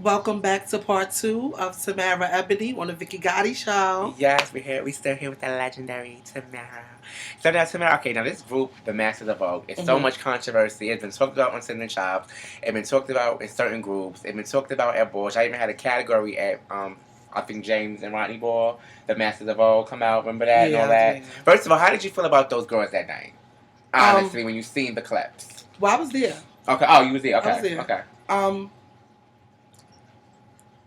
Welcome back to part two of Tamara Ebony on the Vicky Gotti show. Yes, we're here. We still here with the legendary Tamara. So now, Tamara. Okay, now this group, the Masters of Vogue, is so hmm much controversy. It's been talked about on Cinnamon Chops. It's been talked about in certain groups. It's been talked about at Bush. I even had a category at I think James and Rodney Ball, the Masters of Vogue, come out. Remember that and all Yeah, that. yeah. First of all, how did you feel about those girls that night? Um, Honestly, when you seen the clips. well, I was there. Okay. Oh, you was there. I was Okay. there. Okay. Um,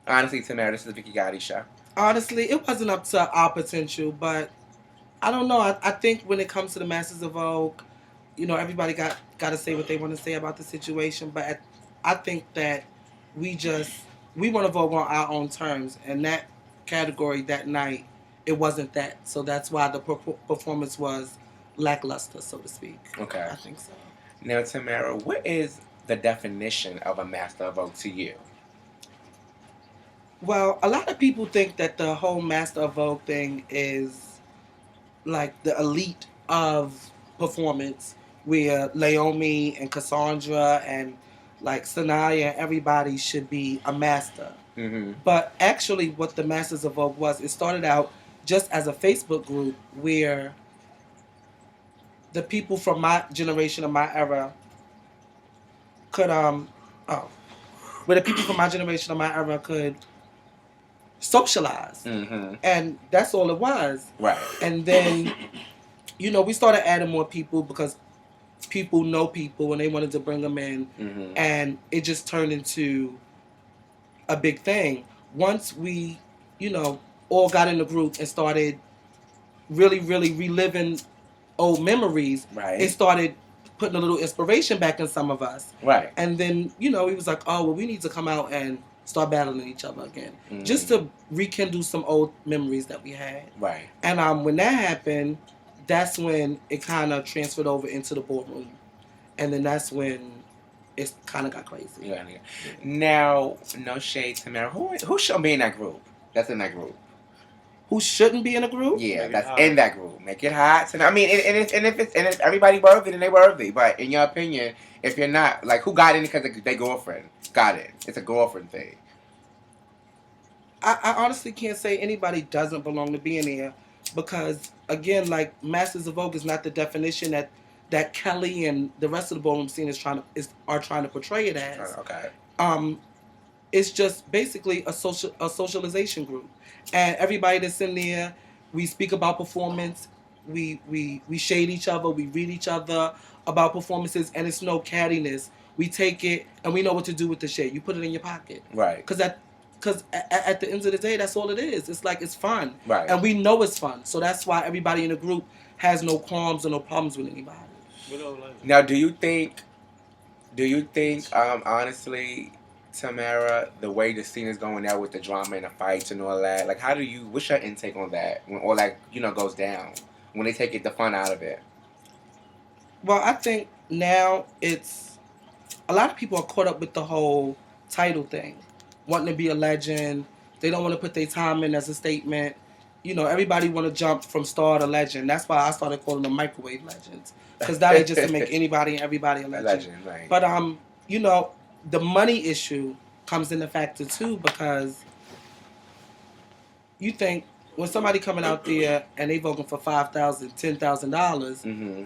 Honestly, Tamara, this is the Vicky Gotti show. Honestly, it wasn't up to our potential, but I don't know. I think when it comes to the Masters of Vogue, everybody got to say what they want to say about the situation, but I think that we just we want to vote on our own terms, and that category that night it wasn't that, so that's why the performance was lackluster, so to speak. Okay. I think so. Now, Tamara, what is the definition of a Master of Vogue to you? Well, a lot of people think that the whole Master of Vogue thing is like the elite of performance, where Naomi and Cassandra and like Sanaya and everybody should be a master. Mm-hmm. But actually, what the Masters of Vogue was, it started out just as a Facebook group where the people from my generation and my era could oh, where the people from my generation and my era could socialize, Mm-hmm. and that's all it was. Right. And then we started adding more people because people know people and they wanted to bring them in, Mm-hmm. and it just turned into a big thing. Once we, all got in the group and started really, really reliving old memories, Right. it started putting a little inspiration back in some of us. Right. And then, he was like, oh, well, we need to come out and start battling each other again, Mm-hmm. just to rekindle some old memories that we had. Right. And when that happened, that's when it kind of transferred over into the boardroom. And then that's when it kind of got crazy. Yeah. Now, no shade, Tamara. Who should be in that group? That's in that group. Who shouldn't be in a group? Yeah, that's in that group. Make it hot. I mean, and if everybody worthy, then they worthy. But in your opinion, if you're not, like, who got in because their girlfriend got it? It's a girlfriend thing. I honestly can't say anybody doesn't belong to be in here, because again, like, Masters of Vogue is not the definition that Kelly and the rest of the ballroom scene are trying to portray it as. Okay. Um, it's just basically a socialization group, and everybody that's in there, we speak about performance, we shade each other, we read each other about performances, and it's no cattiness. We take it and we know what to do with the shade. You put it in your pocket, Right. because at the end of the day, that's all it is. It's like, it's fun, Right. and we know it's fun. So that's why everybody in the group has no qualms or no problems with anybody. Now, do you think, honestly, Tamara, the way the scene is going now with the drama and the fights and all that, like, what's your intake on that when all that, goes down? When they take the fun out of it? Well, I think now it's a lot of people are caught up with the whole title thing, wanting to be a legend. They don't want to put their time in as a statement. Everybody want to jump from star to legend. That's why I started calling them microwave legends, because now they just to make anybody and everybody a legend. Right. But the money issue comes into factor too, because you think when somebody coming out there and they voting for $5,000, $10,000, Mm-hmm.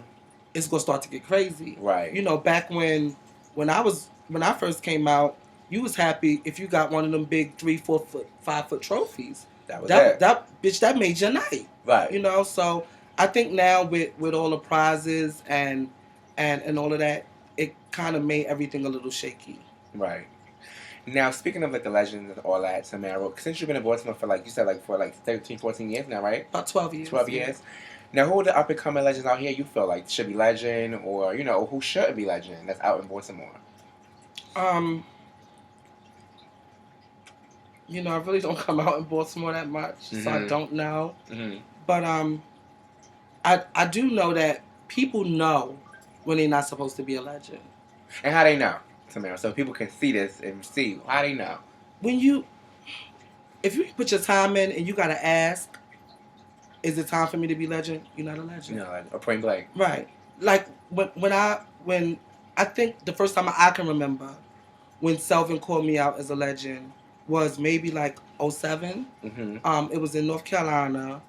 it's gonna start to get crazy. Right. Back when I first came out, you was happy if you got one of them big 3, 4 foot, 5 foot trophies. That was it. That bitch, that made your night. Right. So I think now with all the prizes and all of that, it kind of made everything a little shaky. Right. Now, speaking of like the legends and all that, Tamara, since you've been in Baltimore for like, you said like for like 13, 14 years now, right? About 12 years. 12 years. Now, who are the up and coming legends out here you feel like should be legend, or who shouldn't be legend that's out in Baltimore? I really don't come out in Baltimore that much, so I don't know. Mm-hmm. But I do know that people know when they're not supposed to be a legend. And how they know, Tamara? So people can see this and see how they know. If you put your time in and you gotta ask, is it time for me to be legend? You're not a legend. Like a point blank. Right. Like when I think the first time I can remember when Selvin called me out as a legend was maybe like '07. It was in North Carolina,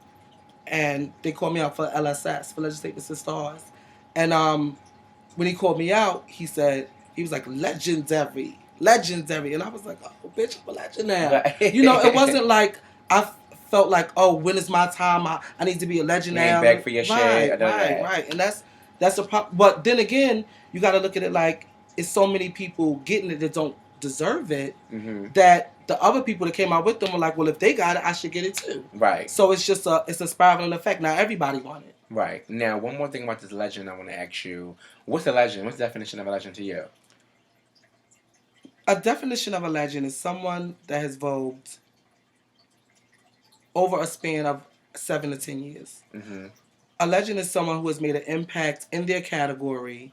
and they called me out for LSS, for Legislative Stars. And when he called me out, he was like legendary, legendary, and I was like, oh bitch, I'm a legend now. You know, it wasn't like I felt like, oh, when is my time? I need to be a legend You now. ain't beg for your shit. Right, and that's a problem. But then again, you got to look at it like it's so many people getting it that don't deserve it. That the other people that came out with them were like, well, if they got it, I should get it too. Right. So it's a spiraling effect. Now everybody want it. Right. Now, one more thing about this legend I want to ask you. What's a legend? What's the definition of a legend to you? A definition of a legend is someone that has vogued over a span of 7 to 10 years. A legend is someone who has made an impact in their category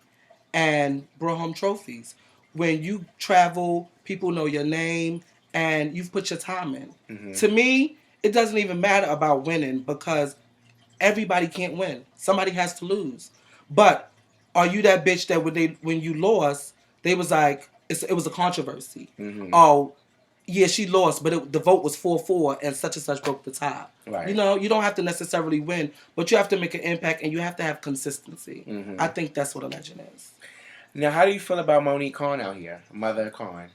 and brought home trophies. When you travel, people know your name and you've put your time in. To me, it doesn't even matter about winning because everybody can't win. Somebody has to lose. But are you that bitch that when you lost, they was like, it was a controversy. Oh, yeah, she lost, but the vote was 4-4 and such broke the tie. Right. You know, you don't have to necessarily win, but you have to make an impact and you have to have consistency. I think that's what a legend is. Now, how do you feel about Monique Khan out here? Mother Khan.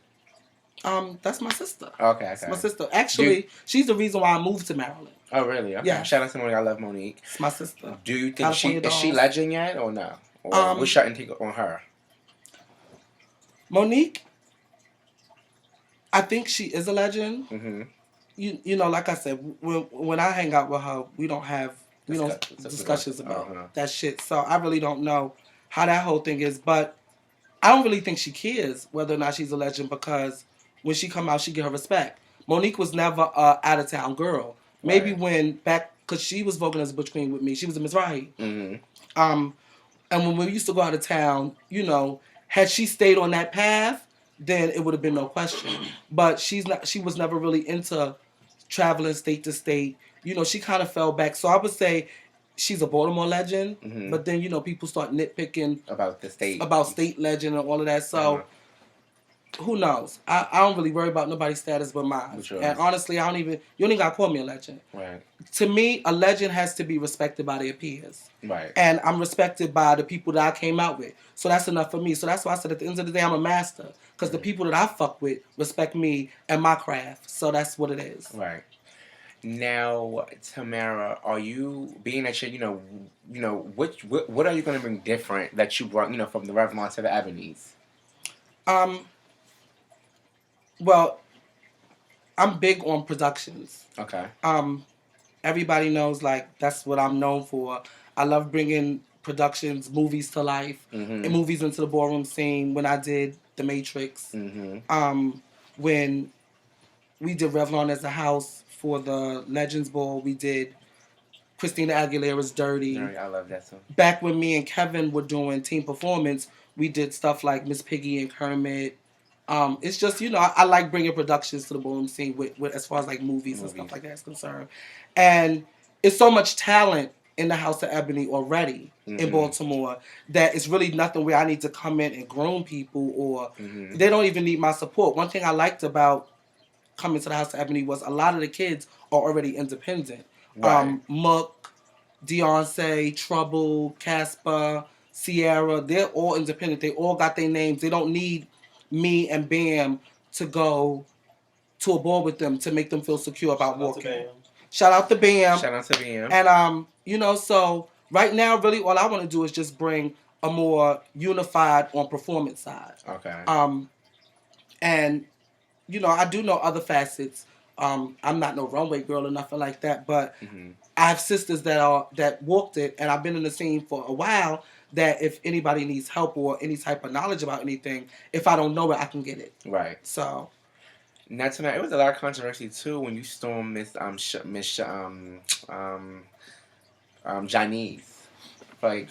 That's my sister. Okay. That's my sister. Actually, she's the reason why I moved to Maryland. Oh, really? Okay. Yeah. Shout out to Monique. I love Monique. It's my sister. Do you think is she legend yet or no? Or what's your intake on her? Monique, I think she is a legend. You know, like I said, when I hang out with her, we don't have discussions about that shit. So I really don't know how that whole thing is, but I don't really think she cares whether or not she's a legend because when she come out, she get her respect. Monique was never a out of town girl. Maybe because she was voguing as a Butch Queen with me. She was a Miss Right. And when we used to go out of town, you know, had she stayed on that path, then it would have been no question. But she was never really into traveling state to state. You know, she kind of fell back. So I would say she's a Baltimore legend, but then, you know, people start nitpicking about state legend and all of that. So who knows? I don't really worry about nobody's status but mine. And honestly, you don't even got to call me a legend. Right. To me, a legend has to be respected by their peers. Right. And I'm respected by the people that I came out with. So that's enough for me. So that's why I said at the end of the day, I'm a master. Because the people that I fuck with respect me and my craft. So that's what it is. Right. Now, Tamara, are you being that you what are you going to bring different that you brought from the Revlon to the Ebonies? Well, I'm big on productions. Okay. Everybody knows like that's what I'm known for. I love bringing productions, movies to life, and movies into the ballroom scene. When I did The Matrix, when we did Revlon as a house for the Legends Ball, we did Christina Aguilera's Dirty. I love that song. Back when me and Kevin were doing team performance, we did stuff like Miss Piggy and Kermit. It's just, I like bringing productions to the ballroom scene with as far as like movies and stuff like that is concerned. And it's so much talent in the House of Ebony already in Baltimore that it's really nothing where I need to come in and groom people or they don't even need my support. One thing I liked about coming to the House of Ebony was a lot of the kids are already independent. Right. Mook, Deoncé, Trouble, Casper, Sierra, they're all independent. They all got their names. They don't need me and Bam to go to a ball with them to make them feel secure about walking. Shout out to Bam. Shout out to Bam. And so right now, really, all I want to do is just bring a more unified on performance side. Okay. And I do know other facets. I'm not no runway girl or nothing like that, but I have sisters that walked it, and I've been in the scene for a while. That if anybody needs help or any type of knowledge about anything, if I don't know it, I can get it. Right. So. Now tonight, it was a lot of controversy too when you stormed Miss Janice for I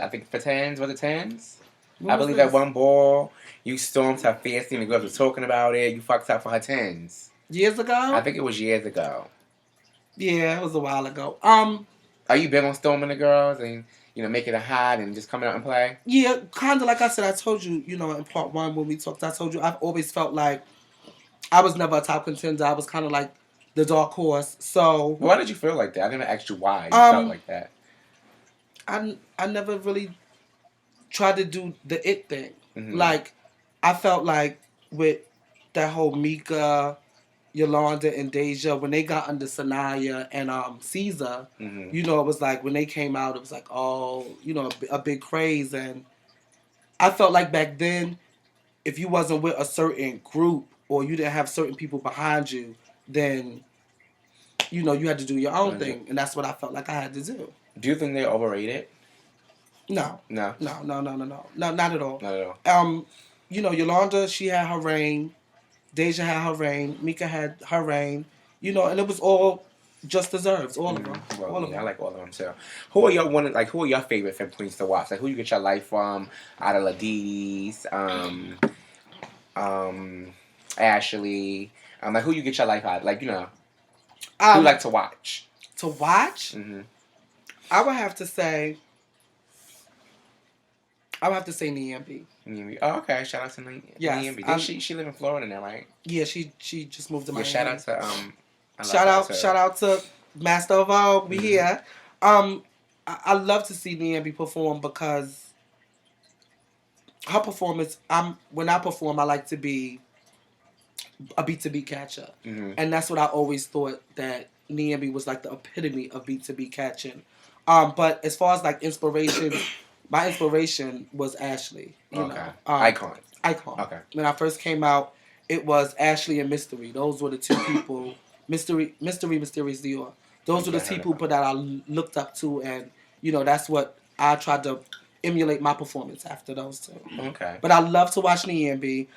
think for tens, was it tens? I believe at one ball you stormed her fiercely and the girls were talking about it. You fucked up for her tens. Years ago? I think it was years ago. Yeah, it was a while ago. Are you big on storming the girls and making it hot and just coming out and play? Yeah, kind of like I said, I told you, in part one when we talked, I told you I've always felt like I was never a top contender. I was kind of like the dark horse. So Why did you feel like that? I never asked you why you felt like that. I never really tried to do the it thing. Mm-hmm. Like, I felt like with that whole Mika, Yolanda, and Deja, when they got under Sanaya and Caesar, Mm-hmm. it was like when they came out, it was like, oh, a big craze. And I felt like back then, if you wasn't with a certain group or you didn't have certain people behind you, then you had to do your own thing, and that's what I felt like I had to do. Do you think they're overrated? No, not at all. Not at all. Yolanda, she had her reign. Deja had her reign. Mika had her reign. And it was all just deserves. All of them. Well, all of them. I like all of them too. Who are your favorite Femme Queens to watch? Like, who you get your life from? Out of Ladies, Ashley. Like, who you get your life out? Like, who you like to watch? To watch? Mm-hmm. I would have to say Niambi. Oh, okay. Shout out to Niambi. Yes, Niambi. She live in Florida now, right? Yeah, she just moved to Miami. Shout out to shout out to Master of Vogue. We here. I love to see Niambi perform because her performance. When I perform, I like to be a beat to beat catcher, and that's what I always thought that Niambi was like the epitome of beat to beat catching. But as far as like inspiration. My inspiration was Ashley. Icon. Okay. When I first came out, it was Ashley and Mystery. Those were the two people. Mysterious Dior. Those were the two people that I looked up to, and that's what I tried to emulate my performance after those two. Okay. But I love to watch Niambi.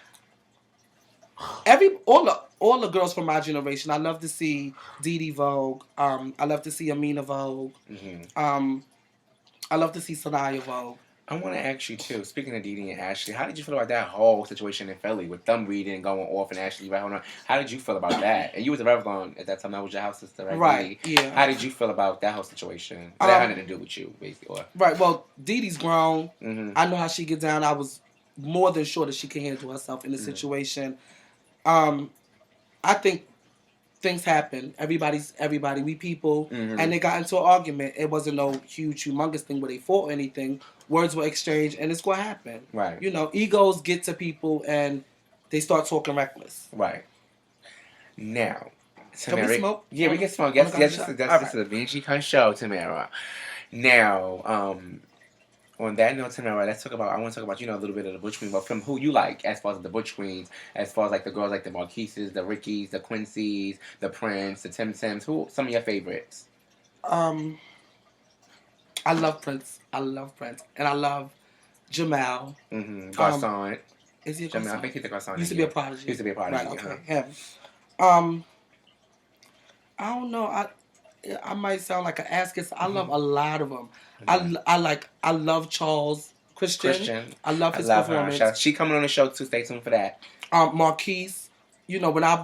All the girls from my generation. I love to see Didi Vogue. I love to see Amina Vogue. I love to see Sanaya Vogue. I want to ask you too. Speaking of Didi and Ashley, how did you feel about that whole situation in Philly with them reading and going off and Ashley right on? How did you feel about that? And you was a Revlon at that time. That was your house sister, right? Right. Yeah. How did you feel about that whole situation? That had nothing to do with you, basically. Right. Well, Didi's grown. Mm-hmm. I know how she gets down. I was more than sure that she can handle herself in the situation. I think things happen. Everybody's everybody. We people. And they got into an argument. It wasn't no huge, humongous thing where they fought or anything. Words were exchanged, and it's going to happen. Right. Egos get to people, and they start talking reckless. Right. Now, Tamara, can we smoke? Yeah, we can smoke. Yes, this is a Vinci Con show, Tamara. Now, on that note, Tamara, I want to talk about, a little bit of the Butch Queen, but from who you like as far as the Butch Queens, as far as like the girls like the Marquises, the Rickies, the Quincy's, the Prince, the Tim Sims. Who some of your favorites? I love Prince. And I love Jamal. Garcon. Is he a Jamal? Garcon? I think he's a Garcon. Used to be a Prodigy. Right, okay. Him. I don't know. I might sound like an ass kiss. I love a lot of them. I love Charles Christian. I love his performance. Her. She coming on the show too. Stay tuned for that. Marquise. When I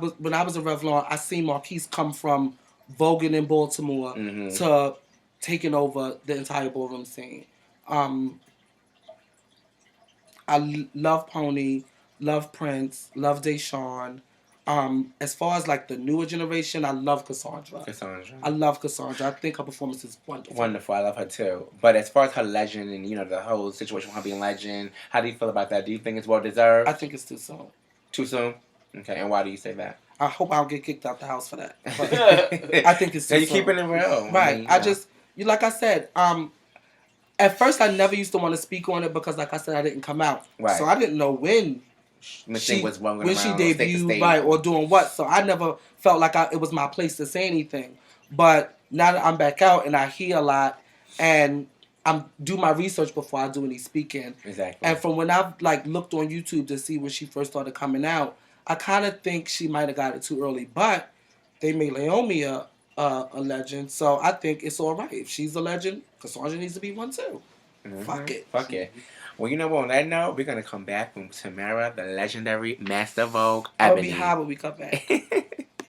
was a Revlon, I seen Marquise come from voguing in Baltimore to taking over the entire ballroom scene. I love Pony, love Prince, love Deshawn. As far as like the newer generation, I love Cassandra. I love Cassandra. I think her performance is wonderful. Wonderful. I love her too. But as far as her legend and the whole situation with her being legend, how do you feel about that? Do you think it's well deserved? I think it's too soon. Too soon? Okay. And why do you say that? I hope I don't get kicked out the house for that. I think it's too soon. You're keeping it real, right? I just like I said. At first, I never used to want to speak on it because, like I said, I didn't come out. Right. So I didn't know when she debuted, right, or doing what. So I never felt like it was my place to say anything. But now that I'm back out and I hear a lot, and I do my research before I do any speaking. Exactly. And from when I've looked on YouTube to see when she first started coming out, I kind of think she might have got it too early. But they made Naomi a legend, so I think it's all right. If she's a legend, Cassandra needs to be one too. Fuck it. Well, you know what? On that note, we're gonna come back from Tamara, the legendary Master Vogue. I'll be high when we come back.